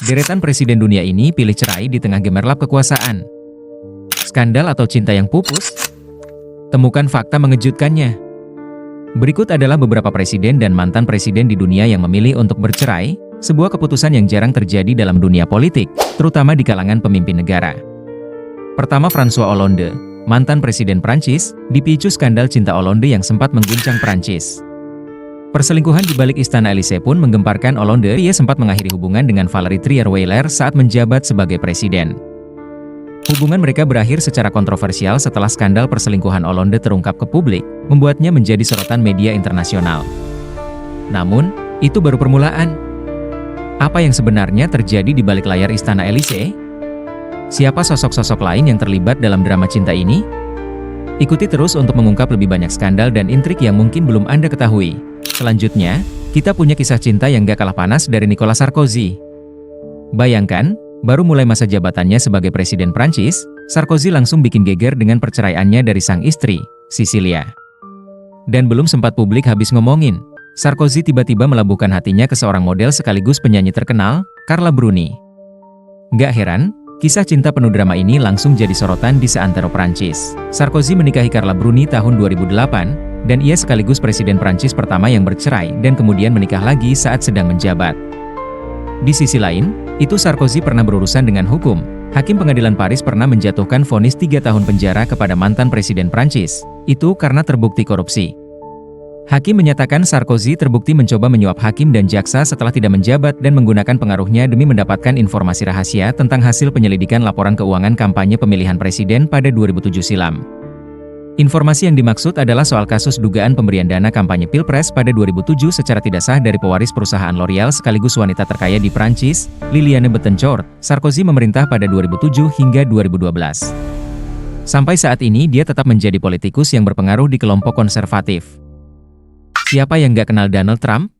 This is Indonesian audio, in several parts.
Deretan presiden dunia ini pilih cerai di tengah gemerlap kekuasaan. Skandal atau cinta yang pupus? Temukan fakta mengejutkannya. Berikut adalah beberapa presiden dan mantan presiden di dunia yang memilih untuk bercerai, sebuah keputusan yang jarang terjadi dalam dunia politik, terutama di kalangan pemimpin negara. Pertama, François Hollande, mantan presiden Prancis, dipicu skandal cinta Hollande yang sempat mengguncang Prancis. Perselingkuhan di balik Istana Élysée pun menggemparkan Hollande. Ia sempat mengakhiri hubungan dengan Valérie Trierweiler saat menjabat sebagai presiden. Hubungan mereka berakhir secara kontroversial setelah skandal perselingkuhan Hollande terungkap ke publik, membuatnya menjadi sorotan media internasional. Namun, itu baru permulaan. Apa yang sebenarnya terjadi di balik layar Istana Élysée? Siapa sosok-sosok lain yang terlibat dalam drama cinta ini? Ikuti terus untuk mengungkap lebih banyak skandal dan intrik yang mungkin belum Anda ketahui. Selanjutnya, kita punya kisah cinta yang gak kalah panas dari Nicolas Sarkozy. Bayangkan, baru mulai masa jabatannya sebagai Presiden Prancis, Sarkozy langsung bikin geger dengan perceraiannya dari sang istri, Cecilia. Dan belum sempat publik habis ngomongin, Sarkozy tiba-tiba melabuhkan hatinya ke seorang model sekaligus penyanyi terkenal, Carla Bruni. Gak heran, kisah cinta penuh drama ini langsung jadi sorotan di seantero Prancis. Sarkozy menikahi Carla Bruni tahun 2008, dan ia sekaligus Presiden Prancis pertama yang bercerai dan kemudian menikah lagi saat sedang menjabat. Di sisi lain, itu Sarkozy pernah berurusan dengan hukum. Hakim Pengadilan Paris pernah menjatuhkan vonis 3 tahun penjara kepada mantan Presiden Prancis, itu karena terbukti korupsi. Hakim menyatakan Sarkozy terbukti mencoba menyuap hakim dan jaksa setelah tidak menjabat dan menggunakan pengaruhnya demi mendapatkan informasi rahasia tentang hasil penyelidikan laporan keuangan kampanye pemilihan presiden pada 2007 silam. Informasi yang dimaksud adalah soal kasus dugaan pemberian dana kampanye Pilpres pada 2007 secara tidak sah dari pewaris perusahaan L'Oreal sekaligus wanita terkaya di Prancis, Liliane Bettencourt. Sarkozy memerintah pada 2007 hingga 2012. Sampai saat ini dia tetap menjadi politikus yang berpengaruh di kelompok konservatif. Siapa yang gak kenal Donald Trump?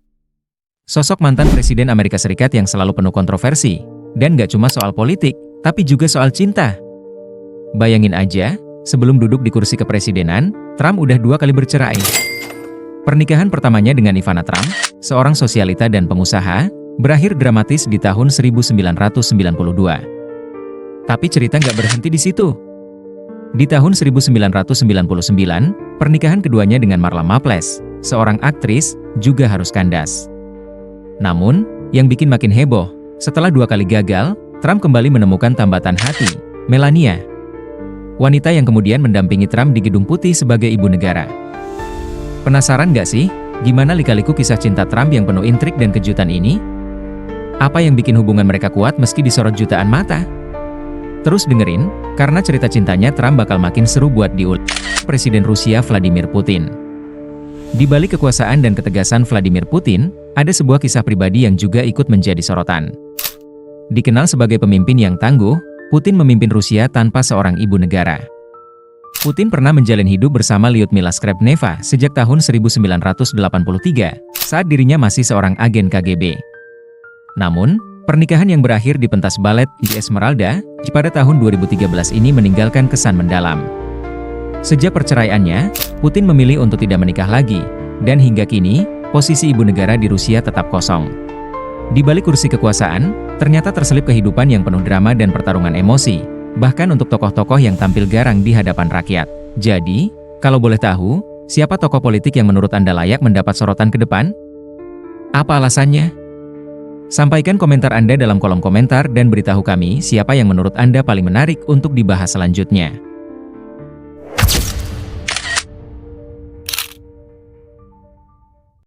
Sosok mantan Presiden Amerika Serikat yang selalu penuh kontroversi. Dan gak cuma soal politik, tapi juga soal cinta. Bayangin aja, sebelum duduk di kursi kepresidenan, Trump udah 2 kali bercerai. Pernikahan pertamanya dengan Ivana Trump, seorang sosialita dan pengusaha, berakhir dramatis di tahun 1992. Tapi cerita nggak berhenti di situ. Di tahun 1999, pernikahan keduanya dengan Marla Maples, seorang aktris, juga harus kandas. Namun, yang bikin makin heboh, setelah 2 kali gagal, Trump kembali menemukan tambatan hati, Melania. Wanita yang kemudian mendampingi Trump di Gedung Putih sebagai ibu negara. Penasaran nggak sih, gimana lika-liku kisah cinta Trump yang penuh intrik dan kejutan ini? Apa yang bikin hubungan mereka kuat meski disorot jutaan mata? Terus dengerin, karena cerita cintanya Trump bakal makin seru buat diulik. Presiden Rusia Vladimir Putin. Di balik kekuasaan dan ketegasan Vladimir Putin, ada sebuah kisah pribadi yang juga ikut menjadi sorotan. Dikenal sebagai pemimpin yang tangguh, Putin memimpin Rusia tanpa seorang ibu negara. Putin pernah menjalin hidup bersama Lyudmila Skrebneva sejak tahun 1983, saat dirinya masih seorang agen KGB. Namun, pernikahan yang berakhir di pentas balet di Esmeralda pada tahun 2013 ini meninggalkan kesan mendalam. Sejak perceraiannya, Putin memilih untuk tidak menikah lagi, dan hingga kini, posisi ibu negara di Rusia tetap kosong. Di balik kursi kekuasaan, ternyata terselip kehidupan yang penuh drama dan pertarungan emosi, bahkan untuk tokoh-tokoh yang tampil garang di hadapan rakyat. Jadi, kalau boleh tahu, siapa tokoh politik yang menurut Anda layak mendapat sorotan ke depan? Apa alasannya? Sampaikan komentar Anda dalam kolom komentar dan beritahu kami siapa yang menurut Anda paling menarik untuk dibahas selanjutnya.